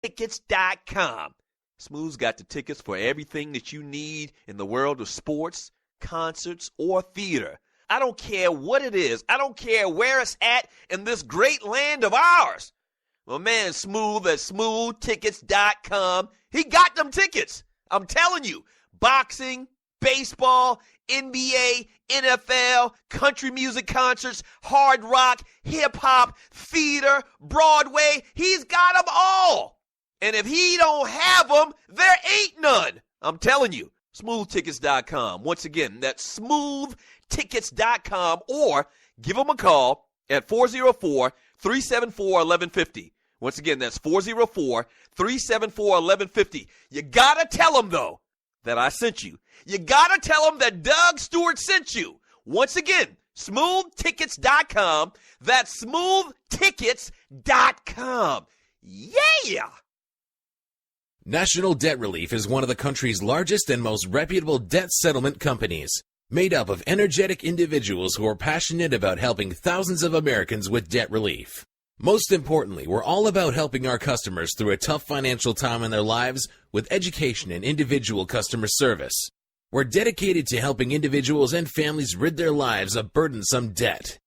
SmoothTickets.com. Smooth's got the tickets for everything that you need in the world of sports, concerts, or theater. I don't care what it is. I don't care where it's at in this great land of ours. My man Smooth at SmoothTickets.com, he got them tickets. I'm telling you, boxing, baseball, NBA, NFL, country music concerts, hard rock, hip-hop, theater, Broadway, he's got them all. And if he don't have them, there ain't none. I'm telling you, SmoothTickets.com. Once again, that's SmoothTickets.com, or give him a call at 404-374-1150. Once again, that's 404-374-1150. You got to tell him, though, that I sent you. You got to tell him that Doug Stewart sent you. Once again, SmoothTickets.com. That's SmoothTickets.com. Yeah! National Debt Relief is one of the country's largest and most reputable debt settlement companies, made up of energetic individuals who are passionate about helping thousands of Americans with debt relief. Most importantly, we're all about helping our customers through a tough financial time in their lives with education and individual customer service. We're dedicated to helping individuals and families rid their lives of burdensome debt.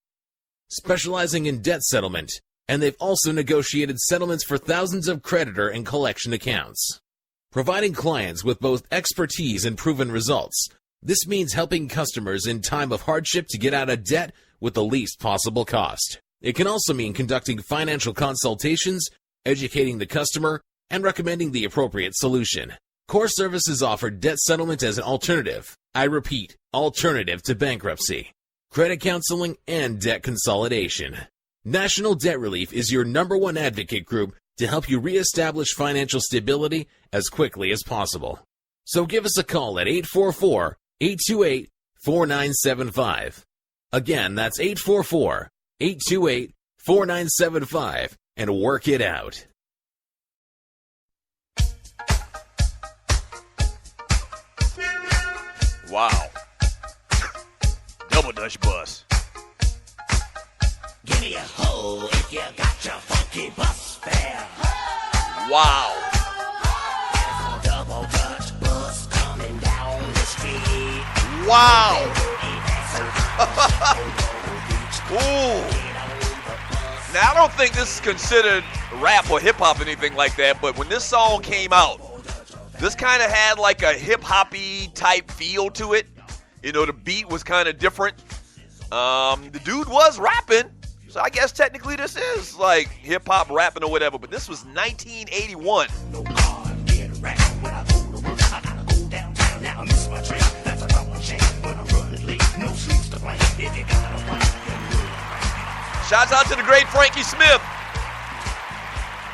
Specializing in debt settlement, and they've also negotiated settlements for thousands of creditor and collection accounts. Providing clients with both expertise and proven results, this means helping customers in time of hardship to get out of debt with the least possible cost. It can also mean conducting financial consultations, educating the customer, and recommending the appropriate solution. Core Services offer debt settlement as an alternative. I repeat, alternative to bankruptcy, credit counseling, and debt consolidation. National Debt Relief is your #1 advocate group to help you reestablish financial stability as quickly as possible. So give us a call at 844-828-4975. Again, that's 844-828-4975, and work it out. Wow. Double Dutch bus. Give me a hoe if you got your funky bus fare. Wow. There's a double Dutch bus coming down the street. Wow. Ooh. Now, I don't think this is considered rap or hip-hop or anything like that, but when this song came out, this kind of had like a hip-hoppy type feel to it. You know, the beat was kind of different. The dude was rapping. So I guess technically this is like hip-hop rapping or whatever, but this was 1981. Shouts out to the great Frankie Smith.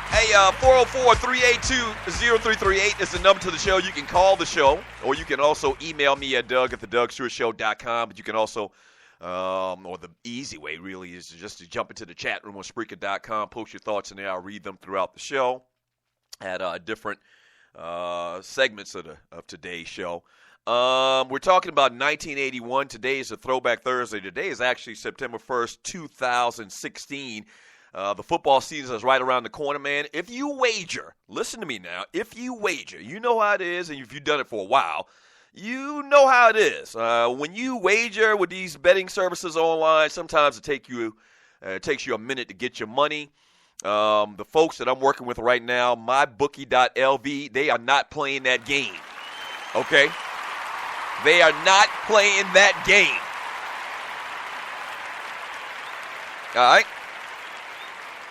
Hey, 404-382-0338 is the number to the show. You can call the show, or you can also email me at doug@thedougstewartshow.com, but you can also or the easy way, really, is just to jump into the chat room on Spreaker.com, post your thoughts in there. I'll read them throughout the show at different segments of today's show. We're talking about 1981. Today is a Throwback Thursday. Today is actually September 1st, 2016. The football season is right around the corner, man. If you wager, listen to me now, if you wager, you know how it is, and if you've done it for a while, you know how it is. When you wager with these betting services online, sometimes it takes you a minute to get your money. The folks that I'm working with right now, mybookie.lv, they are not playing that game. Okay? They are not playing that game. All right?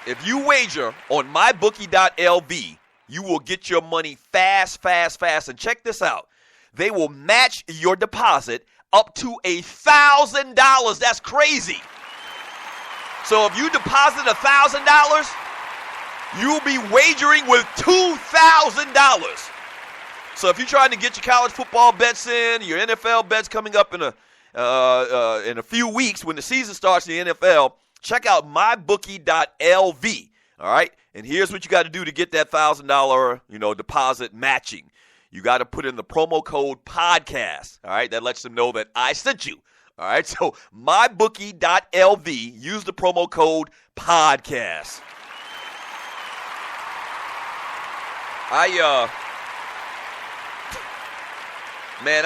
If you wager on mybookie.lv, you will get your money fast. And check this out. They will match your deposit up to $1,000. That's crazy. So if you deposit $1,000, you'll be wagering with $2,000. So if you're trying to get your college football bets in, your NFL bets coming up in a few weeks when the season starts in the NFL, check out mybookie.lv. All right, and here's what you got to do to get that $1,000, deposit matching. You got to put in the promo code podcast. All right, that lets them know that I sent you. All right, so mybookie.lv, use the promo code podcast. I man,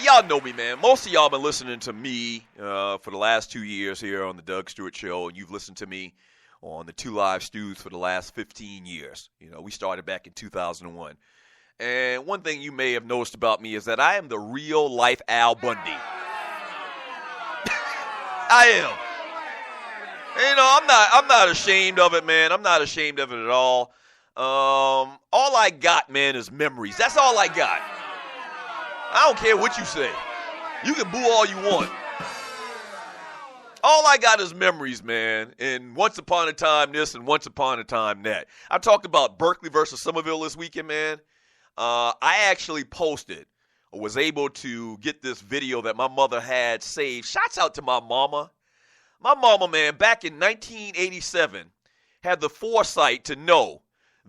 y'all know me, man. Most of y'all been listening to me for the last 2 years here on the Doug Stewart Show, and you've listened to me on the Two Live Stews for the last 15 years. You know, we started back in 2001. And one thing you may have noticed about me is that I am the real life Al Bundy. I am. You know, I'm not ashamed of it, man. I'm not ashamed of it at all. All I got, man, is memories. That's all I got. I don't care what you say. You can boo all you want. All I got is memories, man. And once upon a time this and once upon a time that. I talked about Berkeley versus Somerville this weekend, man. I actually posted or was able to get this video that my mother had saved. Shouts out to my mama. My mama, man, back in 1987, had the foresight to know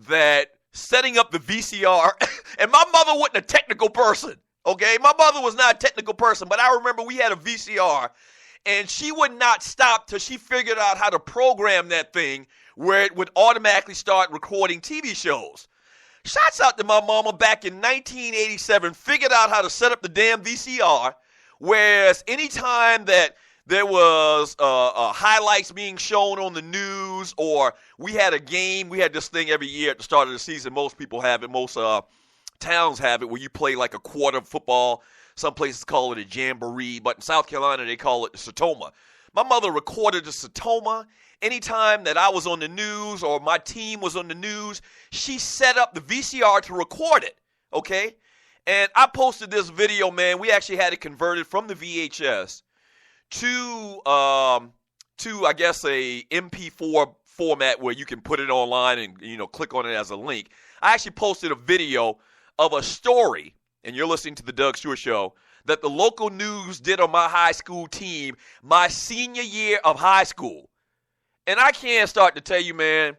that setting up the VCR, and my mother wasn't a technical person, okay? My mother was not a technical person, but I remember we had a VCR, and she would not stop till she figured out how to program that thing where it would automatically start recording TV shows. Shouts out to my mama back in 1987, figured out how to set up the damn VCR, whereas anytime that there was highlights being shown on the news, or we had a game. We had this thing every year at the start of the season. Most people have it. Most towns have it, where you play like a quarter football. Some places call it a jamboree, but in South Carolina they call it the Satoma. My mother recorded the Satoma. Anytime that I was on the news or my team was on the news, she set up the VCR to record it, okay? And I posted this video, man. We actually had it converted from the VHS to I guess a MP4 format where you can put it online and, you know, click on it as a link. I actually posted a video of a story, and you're listening to the Doug Stewart Show, that the local news did on my high school team my senior year of high school. And I can't start to tell you, man,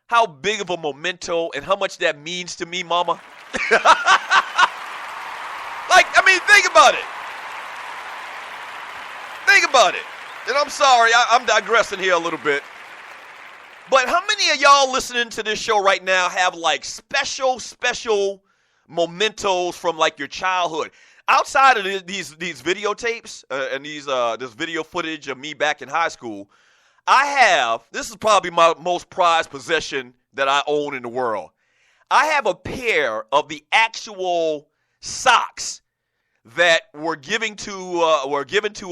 how big of a memento and how much that means to me, mama. Like, I mean, think about it. Think about it. And I'm sorry, I'm digressing here a little bit. But how many of y'all listening to this show right now have like special mementos from like your childhood? Outside of these videotapes and this video footage of me back in high school, this is probably my most prized possession that I own in the world. I have a pair of the actual socks that were given to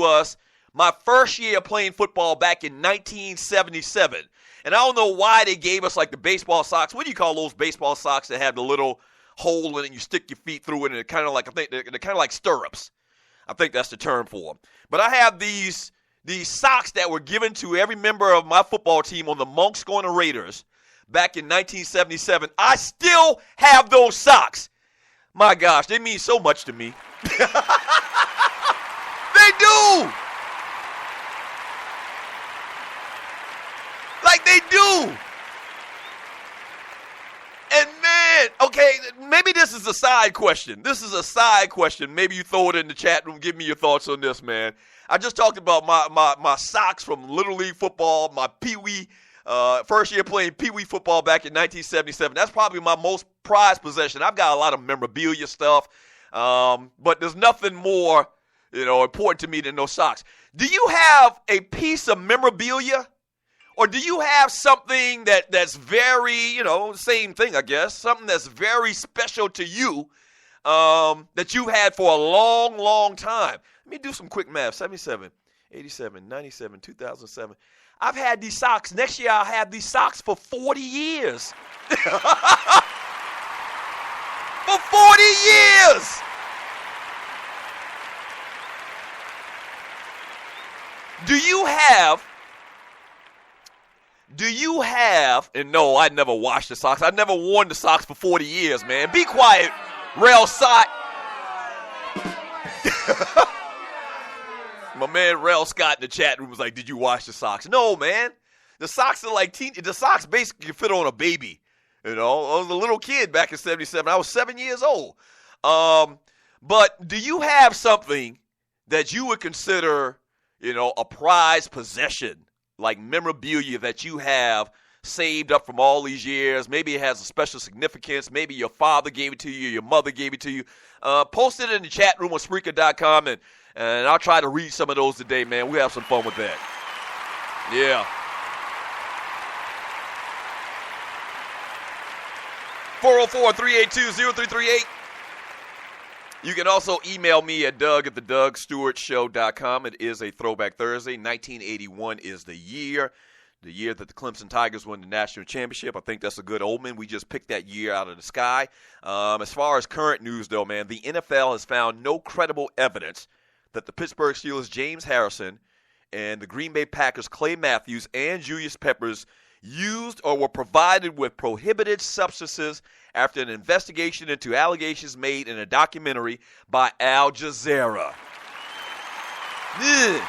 us my first year playing football back in 1977. And I don't know why they gave us like the baseball socks. What do you call those baseball socks that have the little hole in it and you stick your feet through it, and they're kind of like stirrups. I think that's the term for them. But I have these socks that were given to every member of my football team on the Monks going to Raiders back in 1977. I still have those socks. My gosh, they mean so much to me. They do. Like they do. And man, okay, maybe this is a side question. Maybe you throw it in the chat room. Give me your thoughts on this, man. I just talked about my socks from Little League football, my Pee-wee, first year playing Pee-wee football back in 1977. That's probably my most prized possession. I've got a lot of memorabilia stuff, but there's nothing more, important to me than those socks. Do you have a piece of memorabilia? Or do you have something that's very, same thing, I guess, something that's very special to you that you've had for a long, long time? Let me do some quick math. 77, 87, 97, 2007. I've had these socks. Next year, I'll have these socks for 40 years. For 40 years! Do you have, and no, I never washed the socks. I never worn the socks for 40 years, man. Be quiet, Rail Scott. My man Rail Scott in the chat room was like, did you wash the socks? No, man. The socks are like, the socks basically can fit on a baby. I was a little kid back in 77. I was 7 years old. But do you have something that you would consider, a prized possession? Like memorabilia that you have saved up from all these years. Maybe it has a special significance. Maybe your father gave it to you, your mother gave it to you. Post it in the chat room on Spreaker.com, and I'll try to read some of those today, man. We'll have some fun with that. Yeah. 404-382-0338. You can also email me at doug@thedugstewartshow.com. It is a Throwback Thursday. 1981 is the year that the Clemson Tigers won the national championship. I think that's a good omen. We just picked that year out of the sky. As far as current news, though, man, the NFL has found no credible evidence that the Pittsburgh Steelers' James Harrison and the Green Bay Packers' Clay Matthews and Julius Peppers used or were provided with prohibited substances after an investigation into allegations made in a documentary by Al Jazeera. Ugh.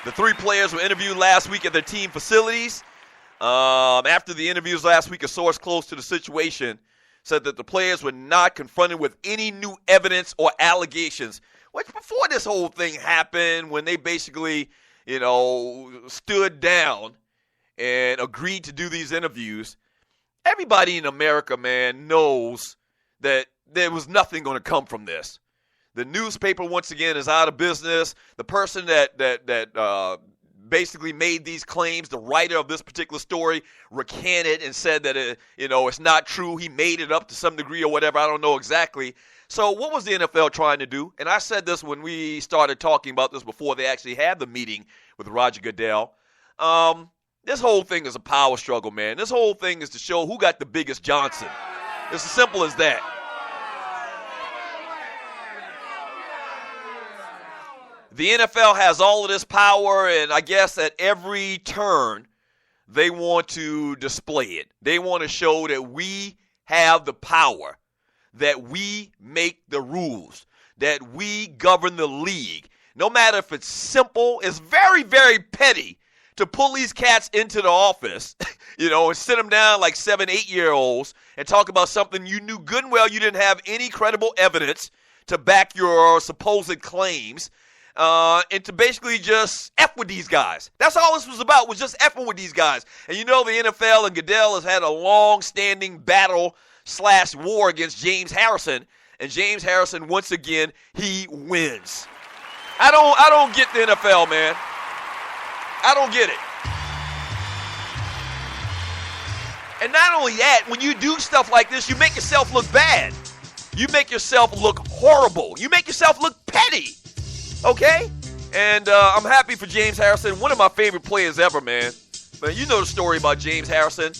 The three players were interviewed last week at their team facilities. After the interviews last week, a source close to the situation said that the players were not confronted with any new evidence or allegations. Which before this whole thing happened, when they basically, stood down and agreed to do these interviews, everybody in America, man, knows that there was nothing going to come from this. The newspaper, once again, is out of business. The person that basically made these claims, the writer of this particular story, recanted and said that, it's not true. He made it up to some degree or whatever. I don't know exactly. So what was the NFL trying to do? And I said this when we started talking about this before they actually had the meeting with Roger Goodell. This whole thing is a power struggle, man. This whole thing is to show who got the biggest Johnson. It's as simple as that. The NFL has all of this power, and I guess at every turn, they want to display it. They want to show that we have the power, that we make the rules, that we govern the league. No matter if it's simple, it's very, very petty to pull these cats into the office, and sit them down like 7, 8-year-olds and talk about something you knew good and well you didn't have any credible evidence to back your supposed claims. And to basically just F with these guys. That's all this was about, was just F'ing with these guys. And the NFL and Goodell has had a long-standing battle/war against James Harrison. And James Harrison, once again, he wins. I don't get the NFL, man. I don't get it. And not only that, when you do stuff like this, you make yourself look bad. You make yourself look horrible. You make yourself look petty. Okay? And I'm happy for James Harrison, one of my favorite players ever, man. But you know the story about James Harrison.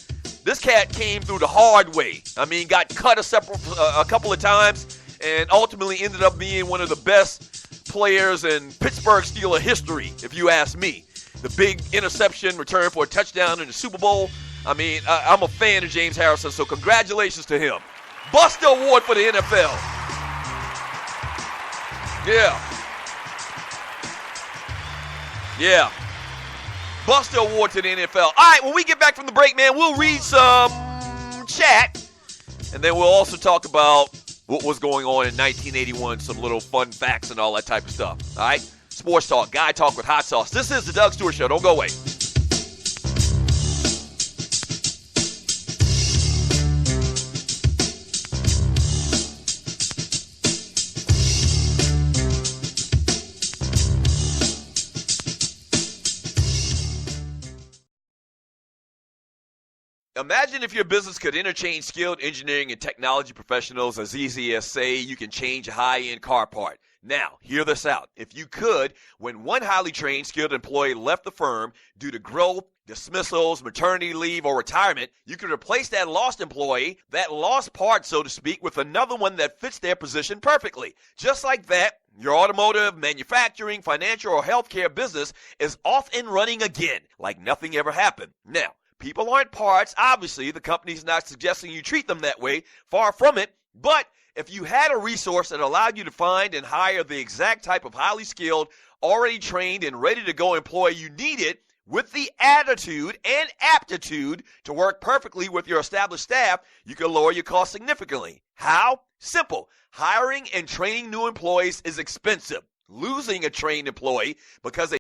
This cat came through the hard way. Got cut a couple of times and ultimately ended up being one of the best players in Pittsburgh Steelers history, if you ask me. The big interception return for a touchdown in the Super Bowl. I'm a fan of James Harrison, so congratulations to him. Buster Award for the NFL. Yeah. Buster Award to the NFL. All right, when we get back from the break, man, we'll read some chat. And then we'll also talk about what was going on in 1981, some little fun facts and all that type of stuff. All right? Sports talk, guy talk with hot sauce. This is the Doug Stewart Show. Don't go away. Imagine if your business could interchange skilled engineering and technology professionals as easy as, say, you can change a high-end car part. Now, hear this out. If you could, when one highly trained, skilled employee left the firm due to growth, dismissals, maternity leave, or retirement, you could replace that lost employee, that lost part, so to speak, with another one that fits their position perfectly. Just like that, your automotive, manufacturing, financial, or healthcare business is off and running again, like nothing ever happened. Now, people aren't parts. Obviously, the company's not suggesting you treat them that way. Far from it. But if you had a resource that allowed you to find and hire the exact type of highly skilled, already trained, and ready to go employee you needed with the attitude and aptitude to work perfectly with your established staff, you can lower your costs significantly. How? Simple. Hiring and training new employees is expensive. losing a trained employee because they